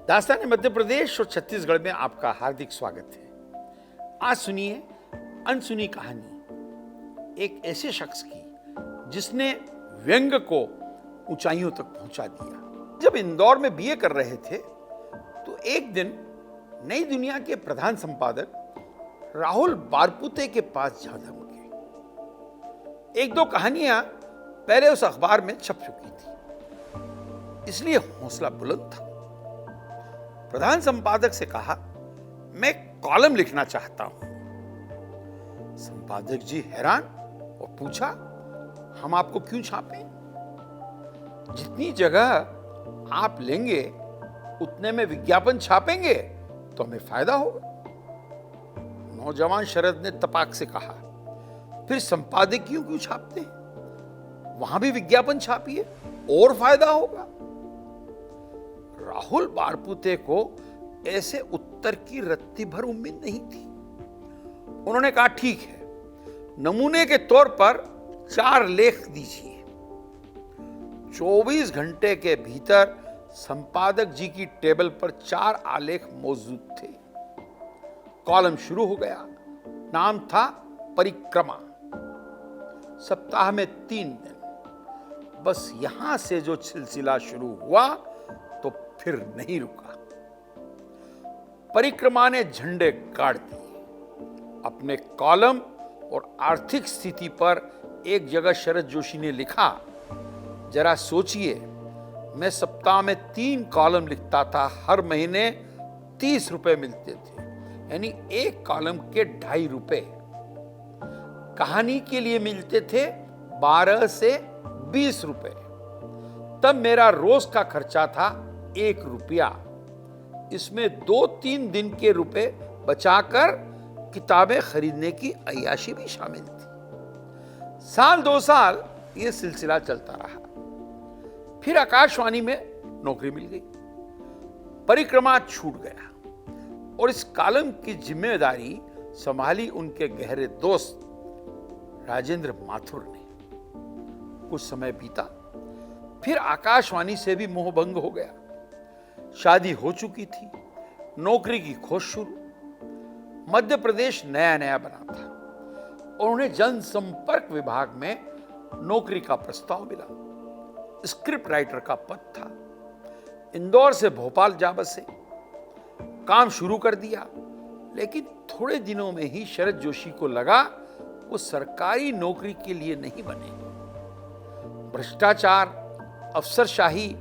दास्तान मध्य प्रदेश और छत्तीसगढ़ में आपका हार्दिक स्वागत है। आज सुनिए अनसुनी कहानी एक ऐसे शख्स की जिसने व्यंग को ऊंचाइयों तक पहुंचा दिया। जब इंदौर में बीए कर रहे थे तो एक दिन नई दुनिया के प्रधान संपादक राहुल बारपुते के पास जा धमके। एक दो कहानियां पहले उस अखबार में छप चुकी थी, इसलिए हौसला बुलंद था। प्रधान संपादक से कहा, मैं कॉलम लिखना चाहता हूं। संपादक जी हैरान और पूछा, हम आपको क्यों छापें? जितनी जगह आप लेंगे उतने में विज्ञापन छापेंगे तो हमें फायदा होगा। नौजवान शरद ने तपाक से कहा, फिर संपादकीयों क्यों छापते हैं? वहां भी विज्ञापन छापिए और फायदा होगा। राहुल बारपुते को ऐसे उत्तर की रत्ती भर उम्मीद नहीं थी। उन्होंने कहा, ठीक है, नमूने के तौर पर 4 लेख दीजिए। 24 घंटे के भीतर संपादक जी की टेबल पर 4 आलेख मौजूद थे। कॉलम शुरू हो गया। नाम था परिक्रमा। सप्ताह में 3 दिन। बस यहां से जो सिलसिला शुरू हुआ तो फिर नहीं रुका। परिक्रमा ने झंडे गाड़ दिए। अपने कॉलम और आर्थिक स्थिति पर एक जगह शरद जोशी ने लिखा, जरा सोचिए, मैं सप्ताह में 3 कॉलम लिखता था, हर महीने 30 रुपए मिलते थे, यानी एक कॉलम के 2.5 रुपए। कहानी के लिए मिलते थे 12 से 20 रुपए। तब मेरा रोज का खर्चा था 1 रुपया। इसमें 2-3 दिन के रुपए बचाकर किताबें खरीदने की अय्याशी भी शामिल थी। 1-2 साल यह सिलसिला चलता रहा। फिर आकाशवाणी में नौकरी मिल गई। परिक्रमा छूट गया और इस कॉलम की जिम्मेदारी संभाली उनके गहरे दोस्त राजेंद्र माथुर ने। कुछ समय बीता, फिर आकाशवाणी से भी मोहभंग हो गया। शादी हो चुकी थी, नौकरी की खोज शुरू। मध्य प्रदेश नया नया बना था और उन्हें जनसंपर्क विभाग में नौकरी का प्रस्ताव मिला। स्क्रिप्ट राइटर का पद था। इंदौर से भोपाल जा बसे। काम शुरू कर दिया, लेकिन थोड़े दिनों में ही शरद जोशी को लगा वो सरकारी नौकरी के लिए नहीं बने। भ्रष्टाचार, अफसरशाही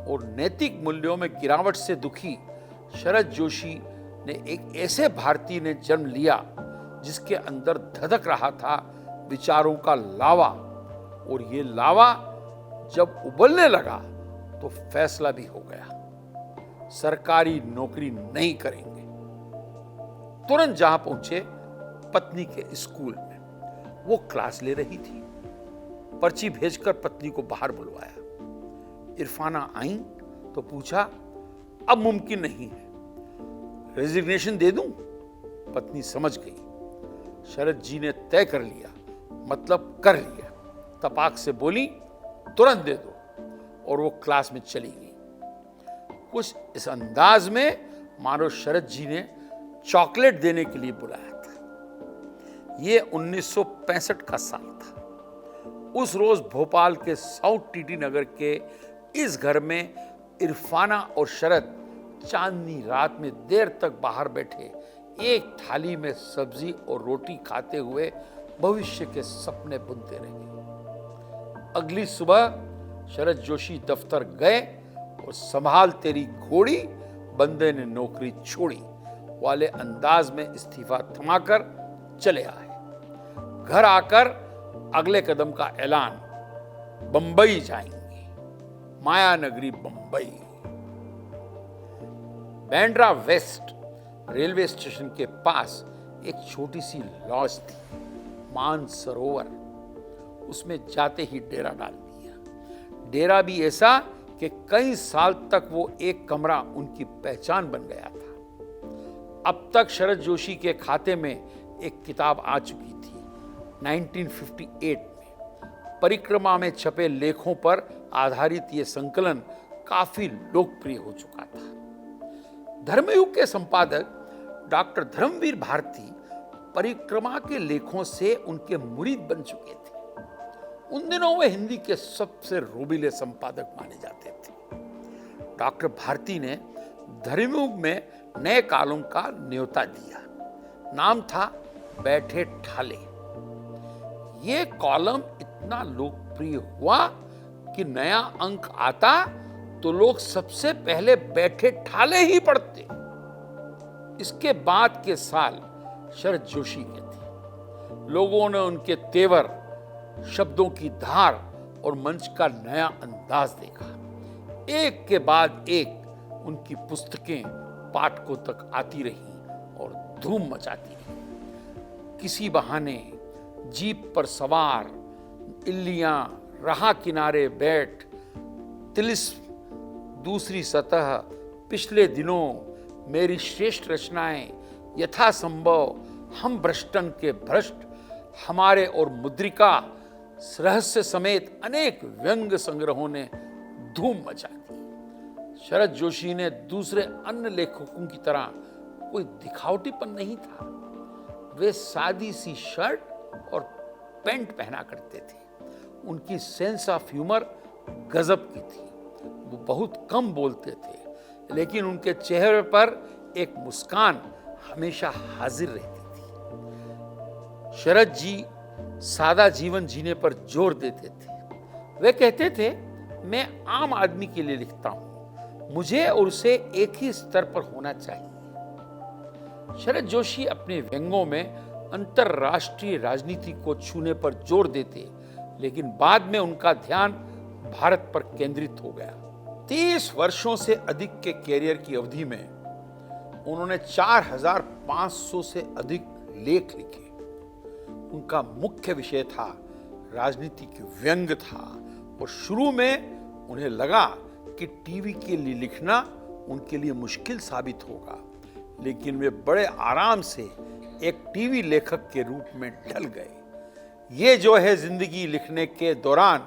और नैतिक मूल्यों में गिरावट से दुखी शरद जोशी ने एक ऐसे भारतीय ने जन्म लिया जिसके अंदर धधक रहा था विचारों का लावा, और ये लावा जब उबलने लगा तो फैसला भी हो गया, सरकारी नौकरी नहीं करेंगे। तुरंत जहां पहुंचे पत्नी के स्कूल में। वो क्लास ले रही थी। पर्ची भेजकर पत्नी को बाहर बुलवाया। इरफाना आई तो पूछा, अब मुमकिन नहीं है, रेजिग्नेशन दे दूं? पत्नी समझ गई। शरद जी ने तय कर लिया, मतलब कर लिया। तपाक से बोली, तुरंत दे दो, और वो क्लास में चली गई। कुछ इस अंदाज में मानो शरद जी ने चॉकलेट देने के लिए बुलाया था। ये 1965 का साल था। उस रोज भोपाल के साउथ टीटी नगर के इस घर में इरफाना और शरद चांदनी रात में देर तक बाहर बैठे एक थाली में सब्जी और रोटी खाते हुए भविष्य के सपने बुनते रहे। अगली सुबह शरद जोशी दफ्तर गए और संभाल तेरी घोड़ी, बंदे ने नौकरी छोड़ी वाले अंदाज में इस्तीफा थमाकर चले आए। घर आकर अगले कदम का ऐलान, बंबई जाएंगे, माया नगरी Bombay. Bandra west railway station के पास एक छोटी सी लॉज थी, मानसरोवर। उसमें जाते ही डेरा डाल दिया। डेरा भी ऐसा कि कई साल तक वो एक कमरा उनकी पहचान बन गया था। अब तक शरद जोशी के खाते में एक किताब आ चुकी थी। 1958 में परिक्रमा में छपे लेखों पर आधारित ये संकलन काफी लोकप्रिय हो चुका था। धर्मयुग के संपादक डॉक्टर धर्मवीर भारती परिक्रमा के लेखों से उनके मुरीद बन चुके थे। उन दिनों वे हिंदी के सबसे रोबीले संपादक माने जाते थे। डॉक्टर भारती ने धर्मयुग में नए कॉलम का न्योता दिया। नाम था बैठे ठाले। ये कॉलम इतना लोकप्रिय हुआ कि नया अंक आता तो लोग सबसे पहले बैठे ठाले ही पढ़ते। इसके बाद के साल शरद जोशी के थे। लोगों ने उनके तेवर, शब्दों की धार और मंच का नया अंदाज देखा। एक के बाद एक उनकी पुस्तकें पाठकों तक आती रहीं और धूम मचाती रहीं। किसी बहाने जीप पर सवार, इल्लियां, राह किनारे बैठ, तिलिस्म, दूसरी सतह, पिछले दिनों, मेरी श्रेष्ठ रचनाएं, यथासंभव, हम भ्रष्टन के भ्रष्ट, हमारे और मुद्रिका, रहस्य समेत अनेक व्यंग संग्रहों ने धूम मचा दी। शरद जोशी ने दूसरे अन्य लेखकों की तरह कोई दिखावटीपन नहीं था। वे सादी सी शर्ट और पैंट पहना करते थे। उनकी सेंस ऑफ ह्यूमर गजब की थी। वो बहुत कम बोलते थे, लेकिन उनके चेहरे पर एक मुस्कान हमेशा हाजिर रहती थी। शरद जी सादा जीवन जीने पर जोर देते थे। वे कहते थे, मैं आम आदमी के लिए लिखता हूं, मुझे और उसे एक ही स्तर पर होना चाहिए। शरद जोशी अपने व्यंगों में अंतरराष्ट्रीय राजनीति को छूने पर जोर देते, लेकिन बाद में उनका ध्यान भारत पर केंद्रित हो गया। 30 वर्षों से अधिक के कैरियर की अवधि में उन्होंने 4500 से अधिक लेख लिखे। उनका मुख्य विषय था राजनीतिक व्यंग था और शुरू में उन्हें लगा कि टीवी के लिए लिखना उनके लिए मुश्किल साबित होगा, लेकिन वे बड़े आराम से एक टीवी लेखक के रूप में ढल गए। ये जो है जिंदगी लिखने के दौरान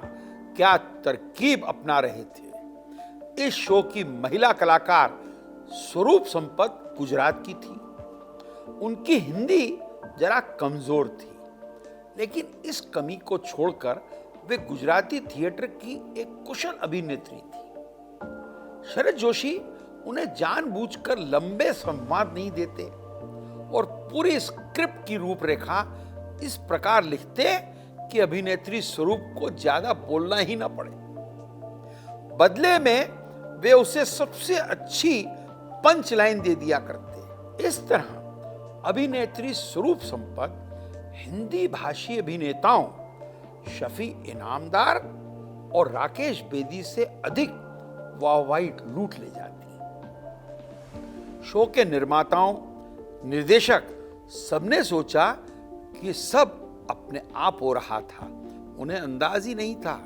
क्या तरकीब अपना रहे थे। इस शो की महिला कलाकार स्वरूप संपत गुजरात की थी। उनकी हिंदी जरा कमजोर थी, लेकिन इस कमी को छोड़कर वे गुजराती थिएटर की एक कुशल अभिनेत्री थी। शरद जोशी उन्हें जानबूझकर लंबे संवाद नहीं देते और पूरी स्क्रिप्ट की रूपरेखा इस प्रकार लिखते कि अभिनेत्री स्वरूप को ज्यादा बोलना ही ना पड़े। बदले में वे उसे सबसे अच्छी पंच लाइन दे दिया करते। इस तरह अभिनेत्री स्वरूप संपत हिंदी भाषी अभिनेताओं शफी इनामदार और राकेश बेदी से अधिक वाहवाही लूट ले जाती। शो के निर्माताओं, निर्देशक सबने सोचा कि सब अपने आप हो रहा था। उन्हें अंदाज ही नहीं था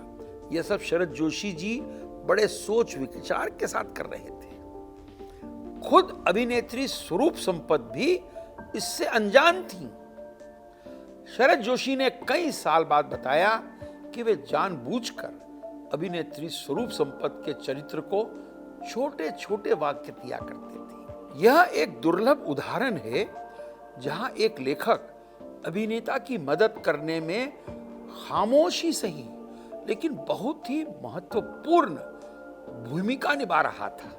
यह सब शरद जोशी जी बड़े सोच विचार के साथ कर रहे थे। खुद अभिनेत्री स्वरूप संपत भी इससे अनजान थी। शरद जोशी ने कई साल बाद बताया कि वे जानबूझकर अभिनेत्री स्वरूप संपत के चरित्र को छोटे छोटे वाक्य दिया करते थे। यह एक दुर्लभ उदाहरण है जहां एक लेखक अभिनेता की मदद करने में खामोशी सही लेकिन बहुत ही महत्वपूर्ण भूमिका निभा रहा था।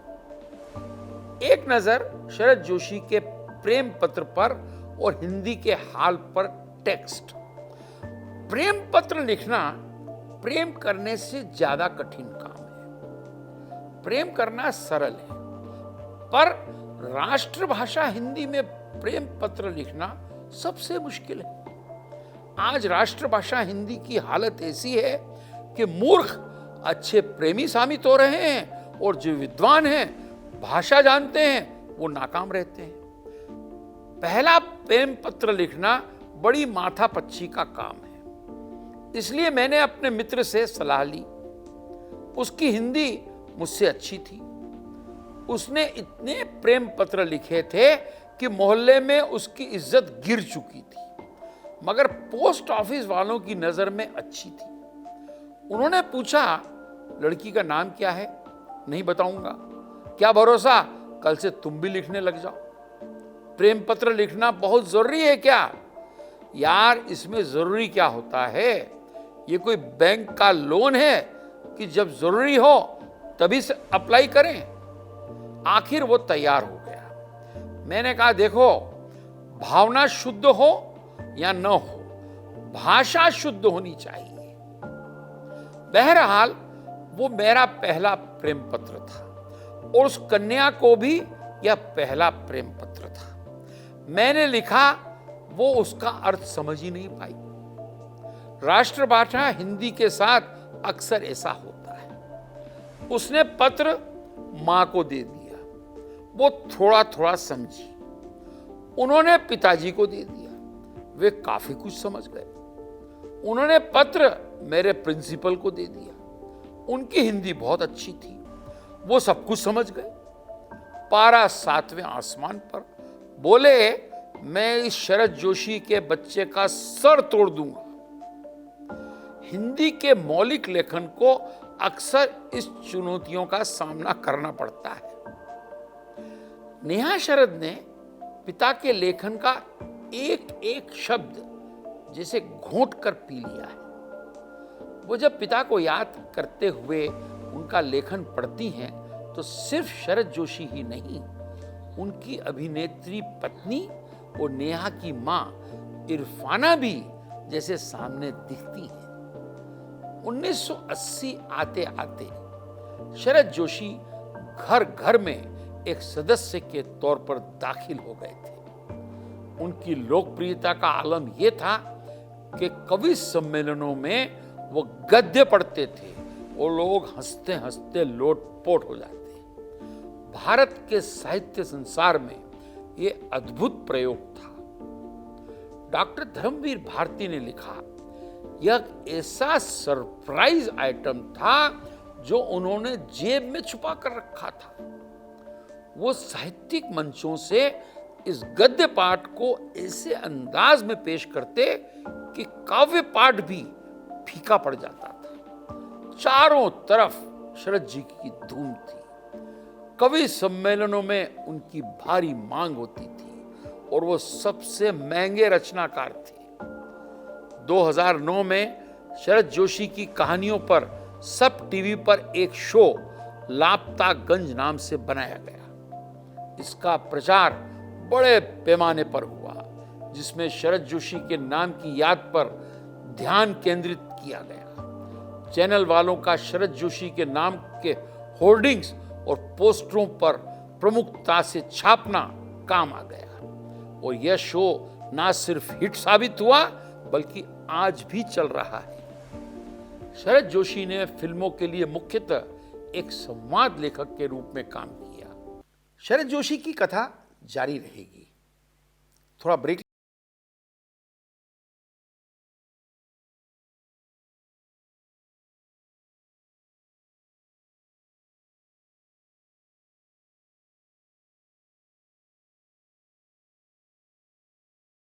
एक नजर शरद जोशी के प्रेम पत्र पर और हिंदी के हाल पर टेक्स्ट। प्रेम पत्र लिखना प्रेम करने से ज्यादा कठिन काम है। प्रेम करना सरल है, पर राष्ट्रभाषा हिंदी में प्रेम पत्र लिखना सबसे मुश्किल है। आज राष्ट्रभाषा हिंदी की हालत ऐसी है कि मूर्ख अच्छे प्रेमी साबित हो रहे हैं और जो विद्वान हैं, भाषा जानते हैं, वो नाकाम रहते हैं। पहला प्रेम पत्र लिखना बड़ी माथापच्ची का काम है। इसलिए मैंने अपने मित्र से सलाह ली। उसकी हिंदी मुझसे अच्छी थी। उसने इतने प्रेम पत्र लिखे थे कि मोहल्ले में उसकी इज्जत गिर चुकी थी, मगर पोस्ट ऑफिस वालों की नजर में अच्छी थी। उन्होंने पूछा, लड़की का नाम क्या है? नहीं बताऊंगा। क्या भरोसा कल से तुम भी लिखने लग जाओ। प्रेम पत्र लिखना बहुत जरूरी है क्या? यार, इसमें जरूरी क्या होता है? ये कोई बैंक का लोन है कि जब जरूरी हो तभी से अप्लाई करें? आखिर वो तैयार हो गया। मैंने कहा, देखो, भावना शुद्ध हो या न हो, भाषा शुद्ध होनी चाहिए। बहरहाल वो मेरा पहला प्रेम पत्र था और उस कन्या को भी यह पहला प्रेम पत्र था। मैंने लिखा, वो उसका अर्थ समझ ही नहीं पाई। राष्ट्रभाषा हिंदी के साथ अक्सर ऐसा होता है। उसने पत्र मां को दे दिया, वो थोड़ा थोड़ा समझी। उन्होंने पिताजी को दे दिया, वे काफी कुछ समझ गए। उन्होंने पत्र मेरे प्रिंसिपल को दे दिया, उनकी हिंदी बहुत अच्छी थी, वो सब कुछ समझ गए। पारा 7वें आसमान पर। बोले, मैं इस शरद जोशी के बच्चे का सर तोड़ दूंगा। हिंदी के मौलिक लेखन को अक्सर इस चुनौतियों का सामना करना पड़ता है। नेहा शरद ने पिता के लेखन का एक एक शब्द जैसे घोंट कर पी लिया है। वो जब पिता को याद करते हुए उनका लेखन पढ़ती हैं तो सिर्फ शरद जोशी ही नहीं, उनकी अभिनेत्री पत्नी और नेहा की मां इरफाना भी जैसे सामने दिखती हैं। 1980 आते आते शरद जोशी घर घर में एक सदस्य के तौर पर दाखिल हो गए थे। उनकी लोकप्रियता का आलम यह था कि कवि सम्मेलनों में वो गद्य पढ़ते थे और लोग हंसते हंसते लोटपोट हो जाते। भारत के साहित्य संसार में ये अद्भुत प्रयोग था। डॉक्टर धर्मवीर भारती ने लिखा, यह ऐसा सरप्राइज आइटम था जो उन्होंने जेब में छुपा कर रखा था। वो साहित्यिक मंचों से इस गद्य पाठ को ऐसे अंदाज में पेश करते कि काव्य पाठ भी फीका पड़ जाता था। चारों तरफ शरद जी की धूम थी। कवि सम्मेलनों में उनकी भारी मांग होती थी और वो सबसे महंगे रचनाकार थे। 2009 में शरद जोशी की कहानियों पर सब टीवी पर एक शो लापतागंज नाम से बनाया गया। इसका प्रचार बड़े पैमाने पर हुआ, जिसमें शरद जोशी के नाम की याद पर ध्यान केंद्रित किया गया। चैनल वालों का शरद जोशी के नाम के होर्डिंग्स और पोस्टरों पर प्रमुखता से छापना काम आ गया और यह शो ना सिर्फ हिट साबित हुआ बल्कि आज भी चल रहा है। शरद जोशी ने फिल्मों के लिए मुख्यतः एक संवाद लेखक के रूप में काम किया। शरद जोशी की कथा जारी रहेगी। थोड़ा ब्रेक